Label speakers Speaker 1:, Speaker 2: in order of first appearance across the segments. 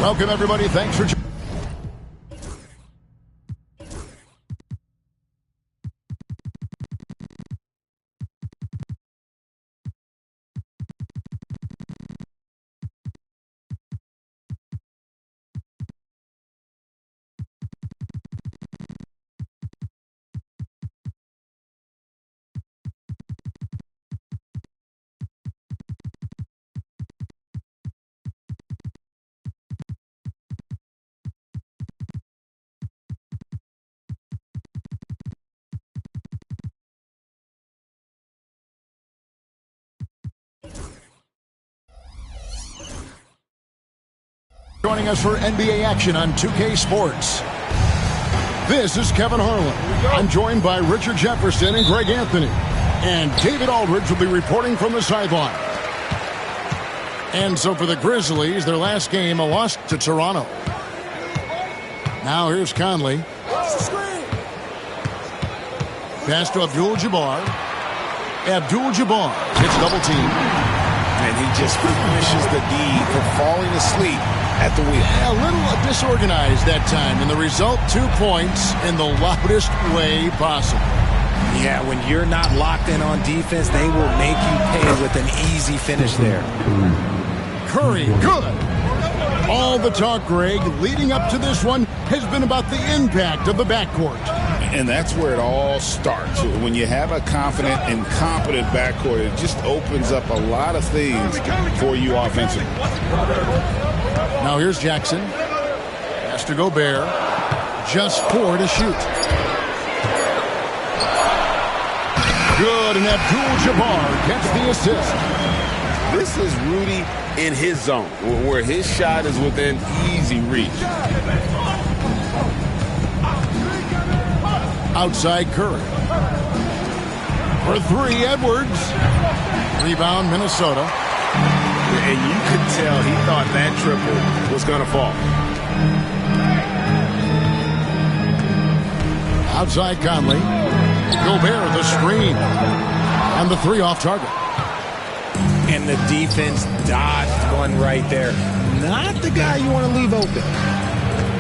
Speaker 1: Welcome, everybody. Thanks for joining. Joining us for NBA action on 2K Sports. This is Kevin Harlan. I'm joined by Richard Jefferson and Greg Anthony. And David Aldridge will be reporting from the sideline. And so for the Grizzlies, their last game, a loss to Toronto. Now here's Conley. Pass to Abdul-Jabbar. Abdul-Jabbar gets double team.
Speaker 2: And he just finishes the D for falling asleep at the wheel.
Speaker 1: A little disorganized that time, and the result, 2 points in the loudest way possible.
Speaker 2: Yeah, when you're not locked in on defense, they will make you pay with an easy finish there.
Speaker 1: Curry, good. All the talk, Greg, leading up to this one has been about the impact of the backcourt.
Speaker 3: And that's where it all starts. When you have a confident and competent backcourt, it just opens up a lot of things for you offensively.
Speaker 1: Now here's Jackson. Has to Gobert. Just 4 to shoot. Good, and Abdul-Jabbar gets the assist.
Speaker 3: This is Rudy in his zone, where his shot is within easy reach.
Speaker 1: Outside Curry. For 3, Edwards. Rebound, Minnesota.
Speaker 3: And you could tell he thought that triple was going to fall.
Speaker 1: Outside Conley. Gobert, the screen. And the 3 off target.
Speaker 2: And the defense dodged one right there. Not the guy you want to leave open.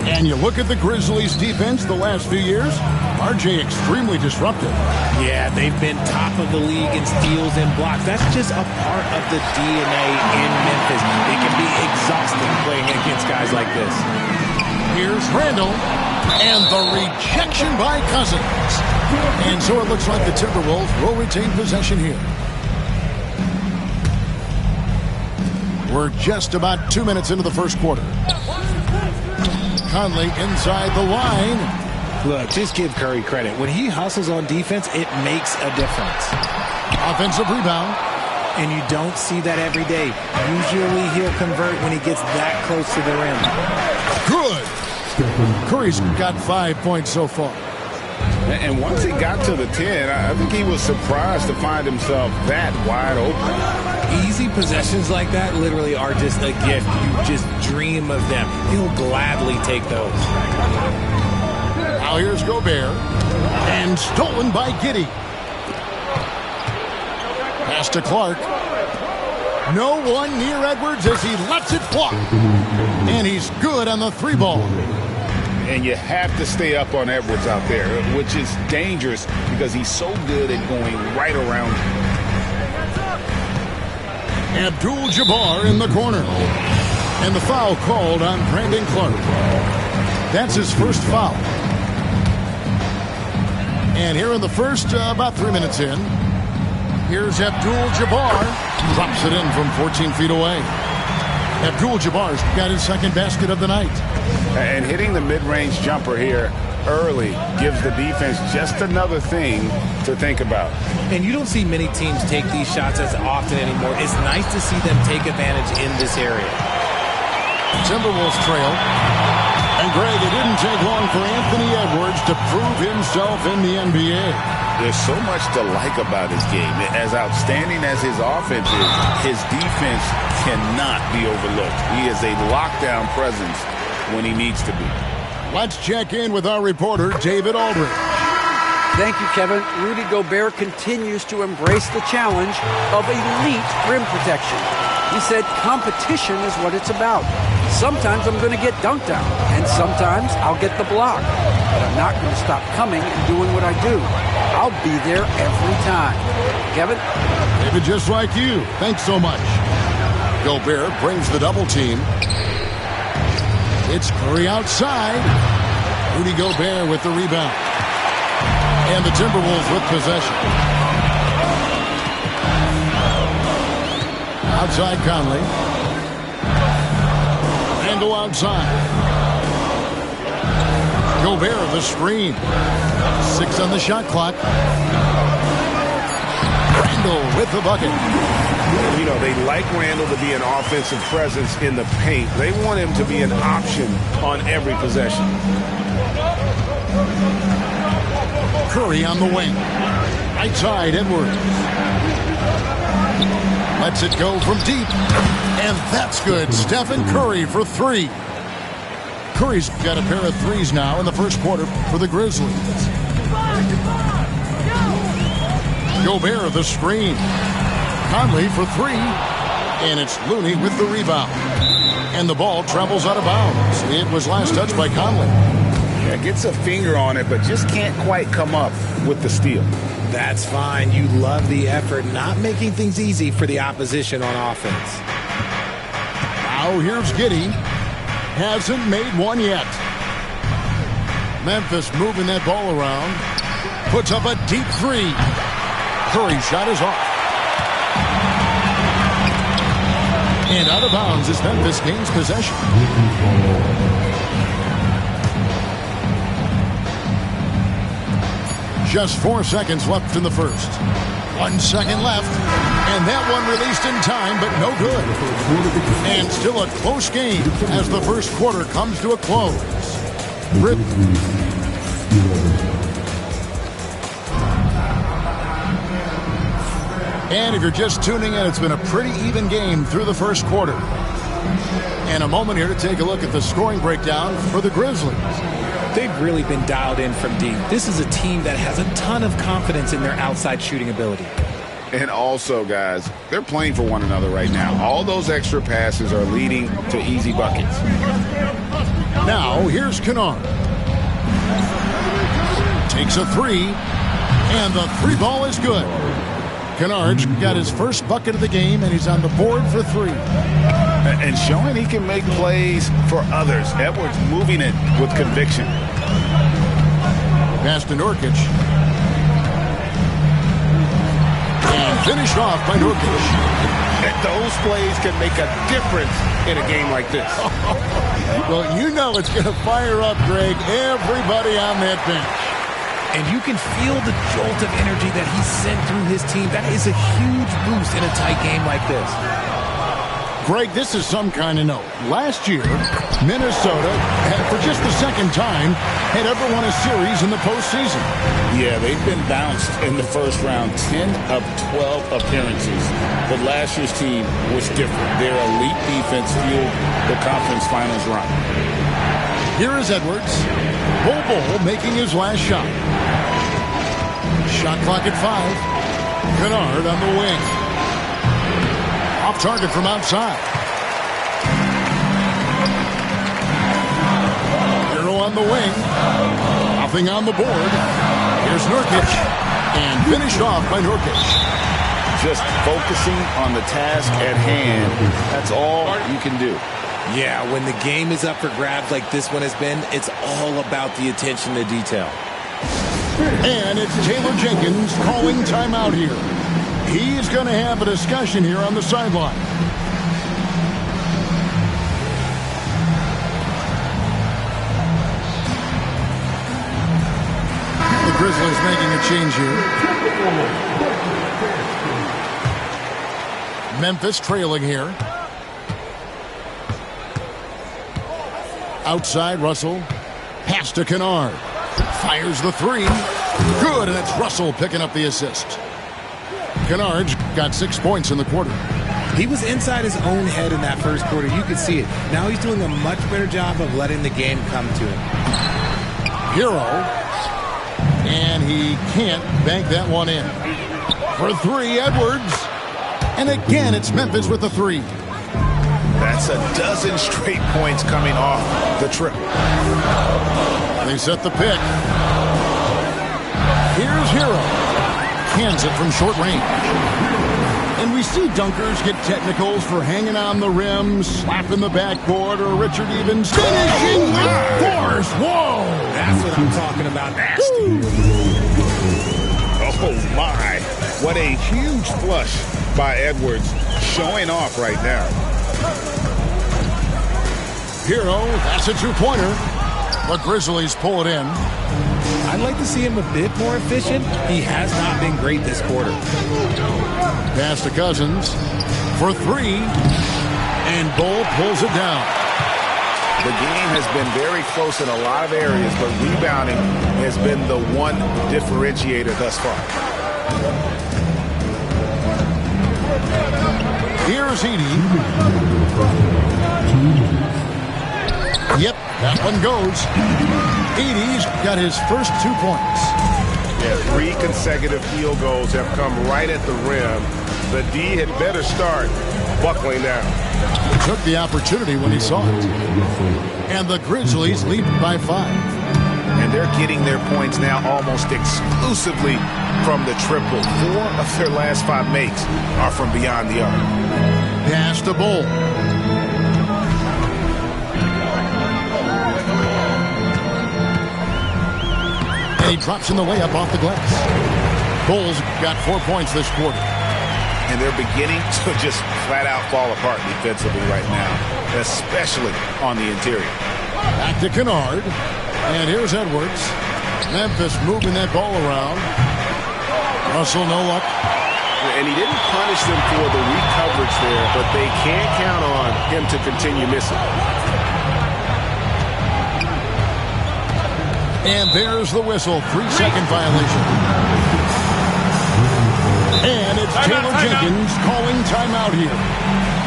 Speaker 1: And you look at the Grizzlies' defense the last few years, RJ extremely disruptive.
Speaker 2: Yeah, they've been top of the league in steals and blocks. That's just a part of the DNA in Memphis. It can be exhausting playing against guys like this.
Speaker 1: Here's Randall, and the rejection by Cousins. And so it looks like the Timberwolves will retain possession here. We're just about 2 minutes into the first quarter. Conley inside the line.
Speaker 2: Look, just give Curry credit. When he hustles on defense, it makes a difference.
Speaker 1: Offensive rebound.
Speaker 2: And you don't see that every day. Usually he'll convert when he gets that close to the rim.
Speaker 1: Good. Curry's got 5 points so far.
Speaker 3: And once he got to the 10, I think he was surprised to find himself that wide open.
Speaker 2: Easy possessions like that literally are just a gift. You just dream of them. He'll gladly take those.
Speaker 1: Now here's Gobert. And stolen by Giddey. Pass to Clark. No one near Edwards as he lets it fly. And he's good on the 3 ball.
Speaker 3: And you have to stay up on Edwards out there, which is dangerous because he's so good at going right around you.
Speaker 1: Abdul-Jabbar in the corner. And the foul called on Brandon Clark. That's his first foul. And here in the first, about 3 minutes in, here's Abdul-Jabbar. Drops it in from 14 feet away. Abdul-Jabbar's got his second basket of the night.
Speaker 3: And hitting the mid-range jumper here early gives the defense just another thing to think about.
Speaker 2: And you don't see many teams take these shots as often anymore. It's nice to see them take advantage in this area.
Speaker 1: Timberwolves trail. And Greg, it didn't take long for Anthony Edwards to prove himself in the NBA.
Speaker 3: There's so much to like about his game. As outstanding as his offense is, his defense cannot be overlooked. He is a lockdown presence when he needs to be.
Speaker 1: Let's check in with our reporter, David Aldridge.
Speaker 4: Thank you, Kevin. Rudy Gobert continues to embrace the challenge of elite rim protection. He said competition is what it's about. Sometimes I'm going to get dunked on, and sometimes I'll get the block. But I'm not going to stop coming and doing what I do. I'll be there every time. Kevin?
Speaker 1: David, just like you. Thanks so much. Gobert brings the double team. It's Curry outside. Rudy Gobert with the rebound. And the Timberwolves with possession. Outside Conley. Randle outside. Gobert the screen. 6 on the shot clock. Randle with the bucket.
Speaker 5: You know, they like Randle to be an offensive presence in the paint. They want him to be an option on every possession.
Speaker 1: Curry on the wing. Right side, Edwards. Lets it go from deep. And that's good. Stephen Curry for 3. Curry's got a pair of threes now in the first quarter for the Grizzlies. Gobert the screen. Conley for 3. And it's Looney with the rebound. And the ball travels out of bounds. It was last touched by Conley.
Speaker 5: Yeah, gets a finger on it, but just can't quite come up with the steal.
Speaker 2: That's fine. You love the effort, not making things easy for the opposition on offense.
Speaker 1: Now here's Giddey. Hasn't made one yet. Memphis moving that ball around. Puts up a deep 3. Curry's shot is off. And out of bounds as Memphis gains possession. Just 4 seconds left in the first. 1 second left. And that one released in time, but no good. And still a close game as the first quarter comes to a close. And if you're just tuning in, it's been a pretty even game through the first quarter. And a moment here to take a look at the scoring breakdown for the Grizzlies.
Speaker 2: They've really been dialed in from deep. This is a team that has a ton of confidence in their outside shooting ability.
Speaker 3: And also, guys, they're playing for one another right now. All those extra passes are leading to easy buckets.
Speaker 1: Now, here's Kennard. Takes a 3, and the 3 ball is good. Kennard's got his first bucket of the game, and he's on the board for 3.
Speaker 3: And showing he can make plays for others. Edwards moving it with conviction.
Speaker 1: Pass to Nurkic. And finished off by Nurkic.
Speaker 5: And those plays can make a difference in a game like this.
Speaker 1: Well, you know it's going to fire up, Greg, everybody on that bench.
Speaker 2: And you can feel the jolt of energy that he sent through his team. That is a huge boost in a tight game like this.
Speaker 1: Greg, this is some kind of note. Last year, Minnesota, for just the second time, had ever won a series in the postseason.
Speaker 3: Yeah, they've been bounced in the first round, 10 of 12 appearances. But last year's team was different. Their elite defense fueled the conference finals run.
Speaker 1: Here is Edwards. Bol making his last shot. Shot clock at 5. Kennard on the wing. Off target from outside. Hero on the wing. Nothing on the board. Here's Nurkic. And finished off by Nurkic.
Speaker 3: Just focusing on the task at hand. That's all you can do.
Speaker 2: Yeah, when the game is up for grabs like this one has been, it's all about the attention to detail.
Speaker 1: And it's Taylor Jenkins calling timeout here. He's going to have a discussion here on the sideline. The Grizzlies making a change here. Memphis trailing here. Outside, Russell. Pass to Kennard. Fires the 3. Good, and it's Russell picking up the assist. Kennard's got 6 points in the quarter.
Speaker 2: He was inside his own head in that first quarter. You could see it. Now he's doing a much better job of letting the game come to him.
Speaker 1: Hero. And he can't bank that one in. For 3, Edwards. And again, it's Memphis with the 3.
Speaker 5: That's a dozen straight points coming off the triple.
Speaker 1: They set the pick. Here's Hero. Cans it from short range. And we see dunkers get technicals for hanging on the rim, slapping the backboard, or Richard Evans finishing with force. Whoa!
Speaker 2: That's what I'm talking about. Nasty.
Speaker 5: Oh, my. What a huge flush by Edwards, showing off right now.
Speaker 1: Hero, that's a two-pointer. The Grizzlies pull it in.
Speaker 2: I'd like to see him a bit more efficient. He has not been great this quarter.
Speaker 1: Pass to Cousins for three, and Bull pulls it down.
Speaker 5: The game has been very close in a lot of areas, but rebounding has been the one differentiator thus far.
Speaker 1: Here's Edey. Yep, that one goes. Edey's got his first 2 points.
Speaker 5: Yeah, 3 consecutive field goals have come right at the rim. The D had better start buckling down.
Speaker 1: He took the opportunity when he saw it. And the Grizzlies lead by 5.
Speaker 5: And they're getting their points now almost exclusively from the triple. 4 of their last 5 makes are from beyond the arc.
Speaker 1: Pass to Bull. And he drops in the layup off the glass. Bulls got 4 points this quarter.
Speaker 5: And they're beginning to just flat out fall apart defensively right now, especially on the interior.
Speaker 1: Back to Kennard. And here's Edwards. Memphis moving that ball around. Russell, no luck.
Speaker 5: And he didn't punish them for the weak coverage there, but they can't count on him to continue missing.
Speaker 1: And there's the whistle. 3-second violation. And it's Taylor Jenkins calling timeout here.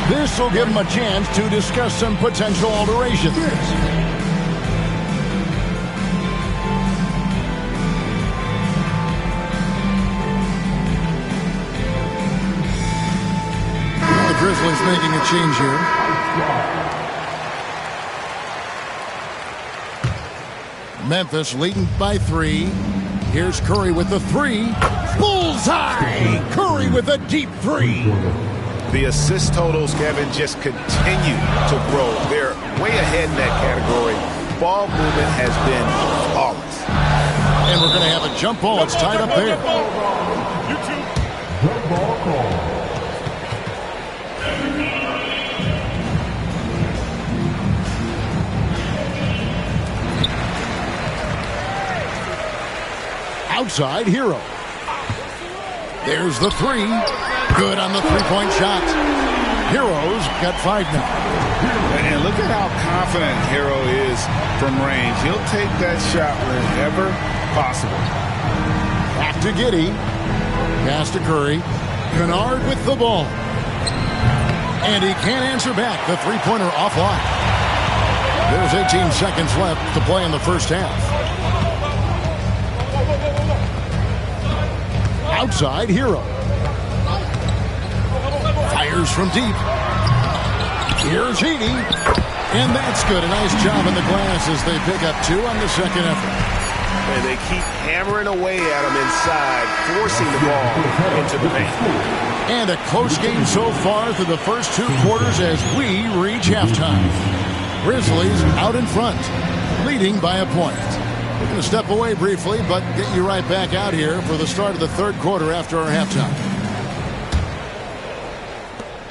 Speaker 1: This will give him a chance to discuss some potential alterations. The Grizzlies making a change here. Memphis leading by 3. Here's Curry with the 3. Bullseye! Curry with a deep 3.
Speaker 5: The assist totals, Kevin, just continue to grow. They're way ahead in that category. Ball movement has been flawless.
Speaker 1: And we're going to have a jump ball. It's tied up there. Outside, Hero. There's the 3. Good on the three-point shot. Hero's got 5 now.
Speaker 5: And look at how confident Hero is from range. He'll take that shot wherever possible.
Speaker 1: Back to Giddey. Pass to Curry. Kennard with the ball. And he can't answer back. The three-pointer offline. There's 18 seconds left to play in the first half. Outside, Hero. Fires from deep. Here's Edey. And that's good. A nice job in the glass as they pick up 2 on the second effort.
Speaker 5: And they keep hammering away at him inside, forcing the ball into the paint.
Speaker 1: And a close game so far through the first 2 quarters as we reach halftime. Grizzlies out in front, leading by a point. We're going to step away briefly, but get you right back out here for the start of the third quarter after our halftime.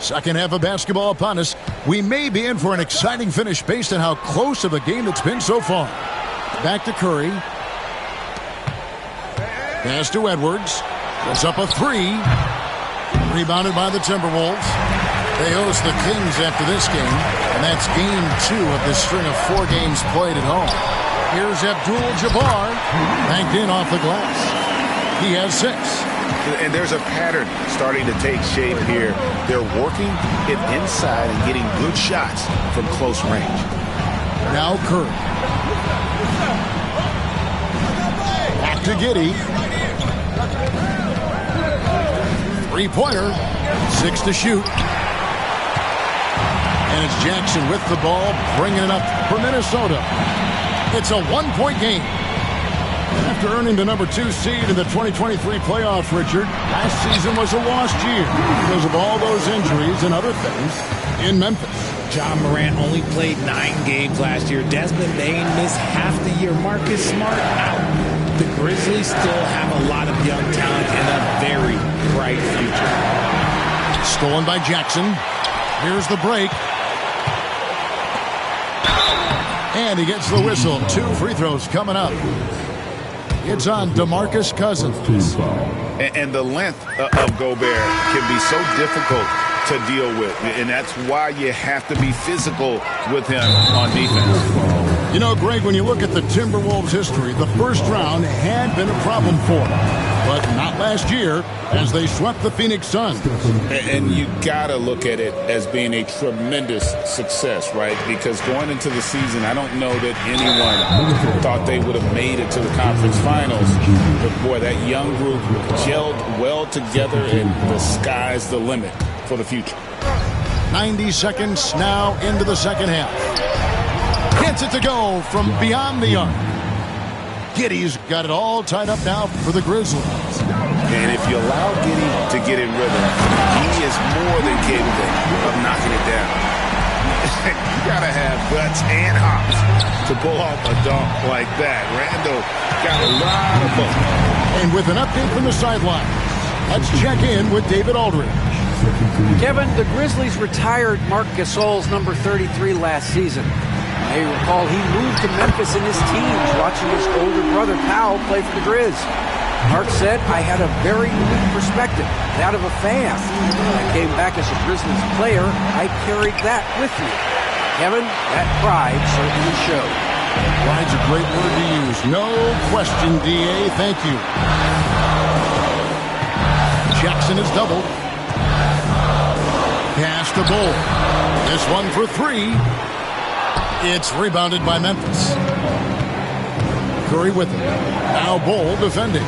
Speaker 1: Second half of basketball upon us. We may be in for an exciting finish based on how close of a game it's been so far. Back to Curry. Pass to Edwards. Puts up a 3. Rebounded by the Timberwolves. They host the Kings after this game, and that's game 2 of this string of 4 games played at home. Here's Abdul-Jabbar, banked in off the glass. He has 6.
Speaker 5: And there's a pattern starting to take shape here. They're working it inside and getting good shots from close range.
Speaker 1: Now Curry. Back to Giddey. 3-pointer. 6 to shoot. And it's Jackson with the ball, bringing it up for Minnesota. It's a one-point game. After earning the number 2 seed in the 2023 playoffs, Richard, last season was a lost year because of all those injuries and other things in Memphis.
Speaker 2: John Morant only played 9 games last year. Desmond Bane missed half the year. Marcus Smart out. The Grizzlies still have a lot of young talent and a very bright future.
Speaker 1: Stolen by Jackson. Here's the break. And he gets the whistle. 2 free throws coming up. It's on DeMarcus Cousins.
Speaker 3: And the length of Gobert can be so difficult to deal with. And that's why you have to be physical with him on defense.
Speaker 1: You know, Greg, when you look at the Timberwolves' history, the first round had been a problem for them. But not last year, as they swept the Phoenix Suns.
Speaker 3: And you got to look at it as being a tremendous success, right? Because going into the season, I don't know that anyone thought they would have made it to the conference finals. But, boy, that young group gelled well together, and the sky's the limit for the future.
Speaker 1: 90 seconds now into the second half. Gets it to go from beyond the arc. Giddey's got it all tied up now for the Grizzlies.
Speaker 3: And if you allow Giddey to get in rhythm, he is more than capable of knocking it down. You got to have guts and hops to pull off a dunk like that. Randall got a lot of fun.
Speaker 1: And with an update from the sideline, let's check in with David Aldridge.
Speaker 4: Kevin, the Grizzlies retired Marc Gasol's number 33 last season. You may recall he moved to Memphis in his teens, watching his older brother Powell play for the Grizz. Marc said, "I had a very unique perspective, that of a fan. When I came back as a Grizzlies player, I carried that with me." Kevin, that pride certainly showed.
Speaker 1: Pride's a great word to use. No question, D.A. Thank you. Jackson is doubled. Pass to Bull. This one for 3. It's rebounded by Memphis. Curry with it. Now Bull defending.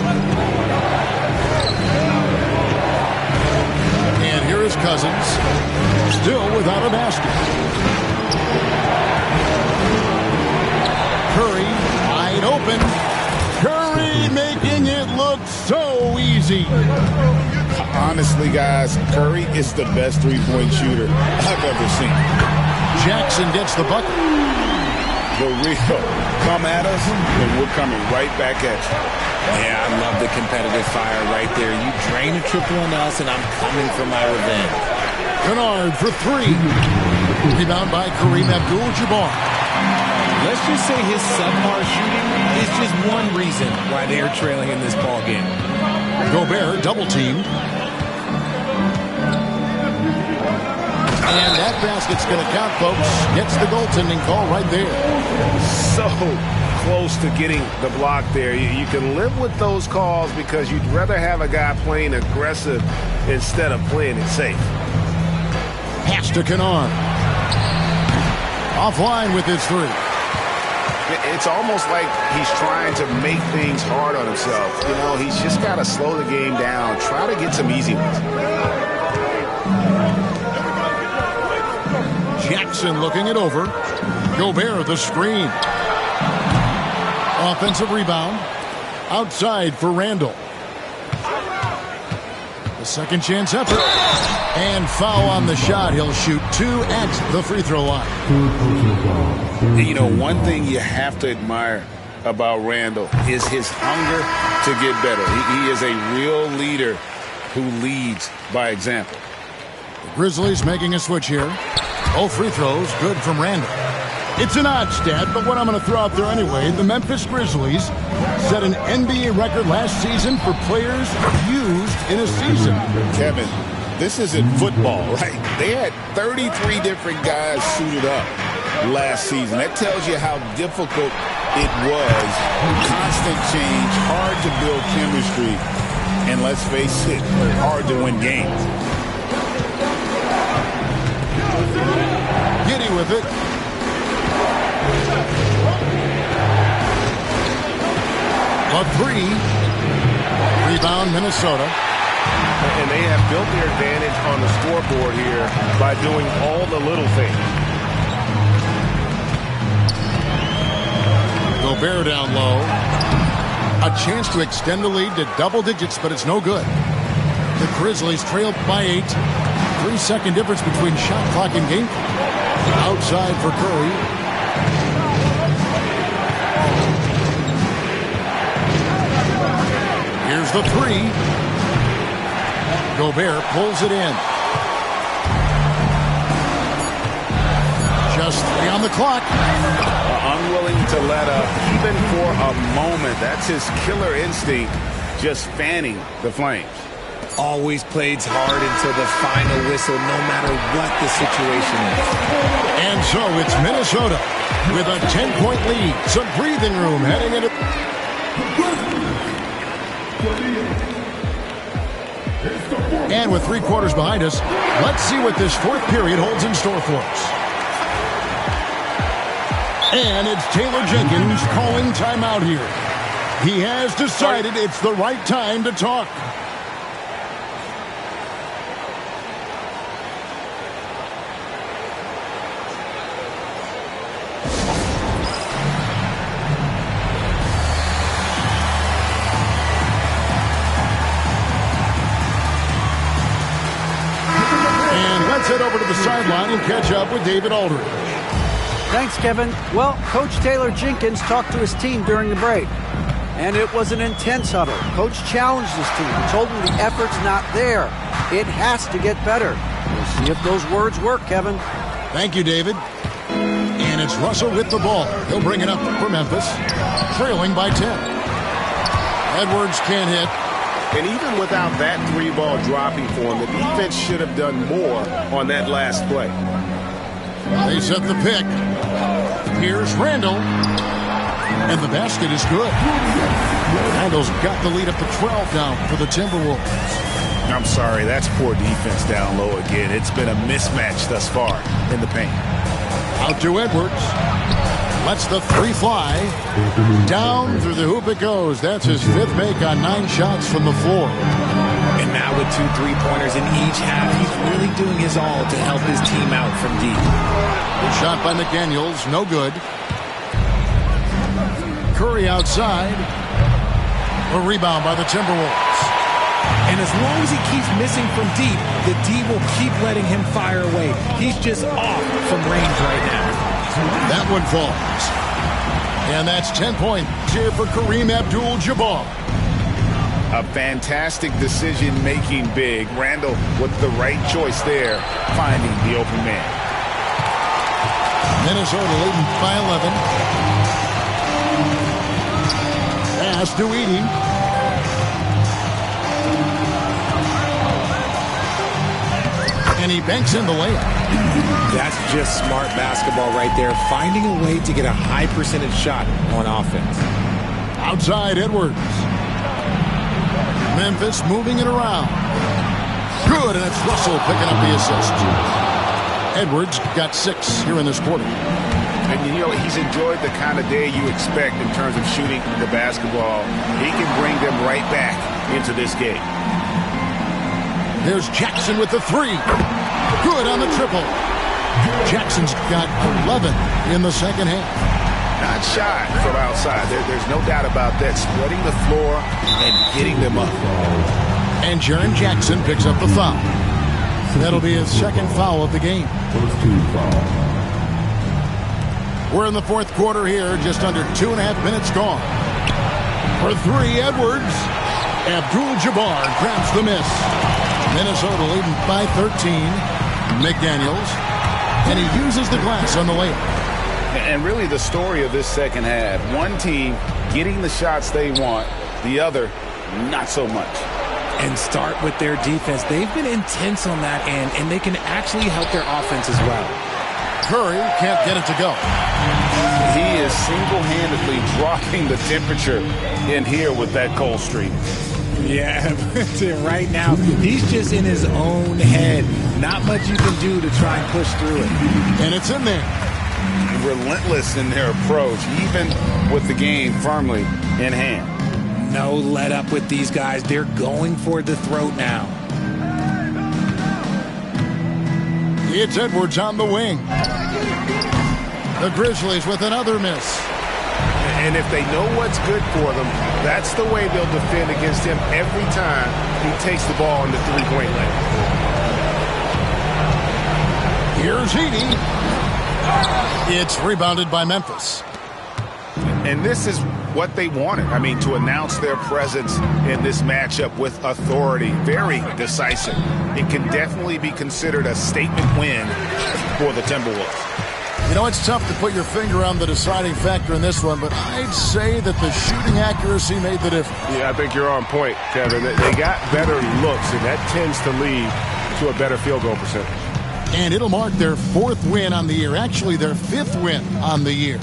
Speaker 1: And here is Cousins. Still without a basket. Curry wide open. Curry making it look so easy.
Speaker 3: Honestly, guys, Curry is the best three-point shooter I've ever seen.
Speaker 1: Jackson gets the bucket.
Speaker 3: The real come at us, and we're coming right back at you.
Speaker 2: Yeah, I love the competitive fire right there. You drain a triple on us, and I'm coming for my revenge.
Speaker 1: Kennard for 3. Rebound by Kareem Abdul-Jabbar.
Speaker 2: Let's just say his subpar shooting is just one reason why they're trailing in this ball game.
Speaker 1: Gobert double-teamed. And that basket's going to count, folks. Gets the goaltending call right there.
Speaker 5: So close to getting the block there. You can live with those calls because you'd rather have a guy playing aggressive instead of playing it safe.
Speaker 1: Pass to Kennard. Offline with his 3.
Speaker 5: It's almost like he's trying to make things hard on himself. You know, he's just got to slow the game down. Try to get some easy ones.
Speaker 1: Jackson looking it over. Gobert the screen. Offensive rebound. Outside for Randall. The second chance effort. And foul on the shot. He'll shoot 2 at the free throw line.
Speaker 3: You know, one thing you have to admire about Randall is his hunger to get better. He is a real leader who leads by example.
Speaker 1: The Grizzlies making a switch here. All free throws good from Randall. It's an odd stat, but what I'm going to throw out there anyway, the Memphis Grizzlies set an NBA record last season for players used in a season.
Speaker 3: Kevin, this isn't football, right? They had 33 different guys suited up last season. That tells you how difficult it was. Constant change, hard to build chemistry, and let's face it, hard to win games.
Speaker 1: Giddey with it. A 3. Rebound Minnesota.
Speaker 5: And they have built their advantage on the scoreboard here by doing all the little things.
Speaker 1: Gobert down low. A chance to extend the lead to double digits, but it's no good. The Grizzlies trail by 8. 3-second difference between shot clock and game clock. Outside for Curry. Here's the 3. Gobert pulls it in. Just 3 on the clock.
Speaker 5: Unwilling to let up even for a moment. That's his killer instinct, just fanning the Flames.
Speaker 2: Always plays hard until the final whistle, no matter what the situation is.
Speaker 1: And so it's Minnesota with a 10-point lead. Some breathing room heading into... And with 3 quarters behind us, let's see what this fourth period holds in store for us. And it's Taylor Jenkins calling timeout here. He has decided it's the right time to talk. Head over to the sideline and catch up with David Aldridge.
Speaker 4: Thanks, Kevin. Well, Coach Taylor Jenkins talked to his team during the break, and it was an intense huddle. Coach challenged his team and told them the effort's not there. It has to get better. We'll see if those words work, Kevin.
Speaker 1: Thank you, David. And it's Russell with the ball. He'll bring it up for Memphis, trailing by 10. Edwards can't hit.
Speaker 5: And even without that 3-ball dropping for him, the defense should have done more on that last play.
Speaker 1: They set the pick. Here's Randall. And the basket is good. Randall's got the lead up to 12 now for the Timberwolves.
Speaker 5: I'm sorry, that's poor defense down low again. It's been a mismatch thus far in the paint.
Speaker 1: Out to Edwards. Lets the 3 fly. Down through the hoop it goes. That's his 5th make on 9 shots from the floor.
Speaker 2: And now with 2 3-pointers in each half, he's really doing his all to help his team out from deep.
Speaker 1: Good shot by McDaniels. No good. Curry outside. A rebound by the Timberwolves.
Speaker 2: And as long as he keeps missing from deep, the D will keep letting him fire away. He's just off from range right now.
Speaker 1: That one falls. And that's 10 points here for Kareem Abdul-Jabbar.
Speaker 5: A fantastic decision-making big. Randall with the right choice there, finding the open man.
Speaker 1: Minnesota leading by 11. Pass to Edey. And he banks in the layup.
Speaker 2: That's just smart basketball right there, finding a way to get a high percentage shot on offense.
Speaker 1: Outside Edwards. Memphis moving it around. Good, and it's Russell picking up the assist. Edwards got 6 here in this quarter.
Speaker 5: And, you know, he's enjoyed the kind of day you expect in terms of shooting the basketball. He can bring them right back into this game.
Speaker 1: There's Jackson with the 3. Good on the triple. Jackson's got 11 in the second half.
Speaker 5: Not shy from outside. There's no doubt about that. Spreading the floor and getting them up.
Speaker 1: And Jaren Jackson picks up the foul. That'll be his 2nd foul of the game. We're in the 4th quarter here. Just under 2.5 minutes gone. For 3, Edwards. Abdul-Jabbar grabs the miss. Minnesota leading by 13. McDaniels. And he uses the glass on the layup.
Speaker 5: And really the story of this second half. One team getting the shots they want. The other, not so much.
Speaker 2: And start with their defense. They've been intense on that end, and they can actually help their offense as well.
Speaker 1: Curry can't get it to go.
Speaker 5: He is single-handedly dropping the temperature in here with that cold streak.
Speaker 2: Yeah, right now, he's just in his own head. Not much you can do to try and push through it.
Speaker 1: And it's in there.
Speaker 5: Relentless in their approach, even with the game firmly in hand.
Speaker 2: No let up with these guys. They're going for the throat now.
Speaker 1: It's Edwards on the wing. The Grizzlies with another miss.
Speaker 5: And if they know what's good for them, that's the way they'll defend against him every time he takes the ball in the three-point lane.
Speaker 1: Here's Edey. It's rebounded by Memphis.
Speaker 3: And this is what they wanted. I mean, to announce their presence in this matchup with authority, very decisive. It can definitely be considered a statement win for the Timberwolves.
Speaker 1: You know, it's tough to put your finger on the deciding factor in this one, but I'd say that the shooting accuracy made the difference.
Speaker 5: Yeah, I think you're on point, Kevin. They got better looks, and that tends to lead to a better field goal percentage.
Speaker 1: And it'll mark their 4th win on the year, actually their 5th win on the year.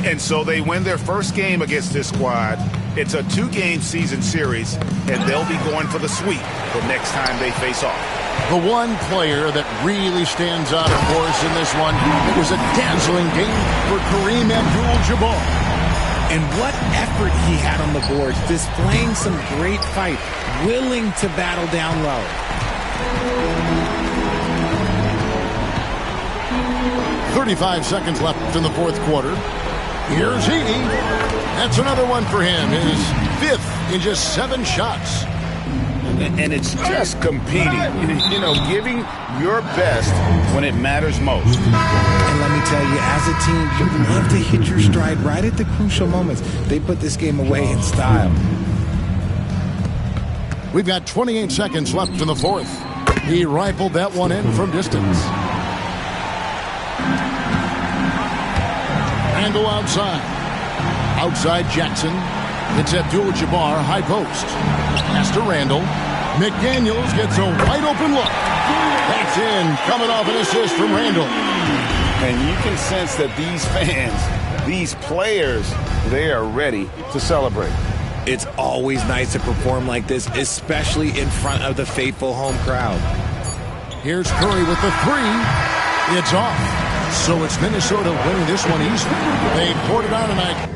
Speaker 3: And so they win their first game against this squad. It's a 2-game season series, and they'll be going for the sweep the next time they face off.
Speaker 1: The one player that really stands out, of course, in this one, it was a dazzling game for Kareem Abdul-Jabbar.
Speaker 2: And what effort he had on the boards, displaying some great fight, willing to battle down low.
Speaker 1: 35 seconds left in the 4th quarter. Here's Edey. That's another one for him. His 5th in just 7 shots.
Speaker 3: And it's just competing, you know, giving your best when it matters most.
Speaker 2: And let me tell you, as a team, you love to hit your stride right at the crucial moments. They put this game away in style.
Speaker 1: We've got 28 seconds left in the 4th. He rifled that one in from distance. Randall outside. Outside Jackson. It's Abdul-Jabbar, high post. Pass to Randall. McDaniels gets a wide open look. That's in, coming off an assist from Randall.
Speaker 3: And you can sense that these fans, these players, they are ready to celebrate.
Speaker 2: It's always nice to perform like this, especially in front of the faithful home crowd.
Speaker 1: Here's Curry with the 3. It's off. So it's Minnesota winning this one easily. They poured it on tonight.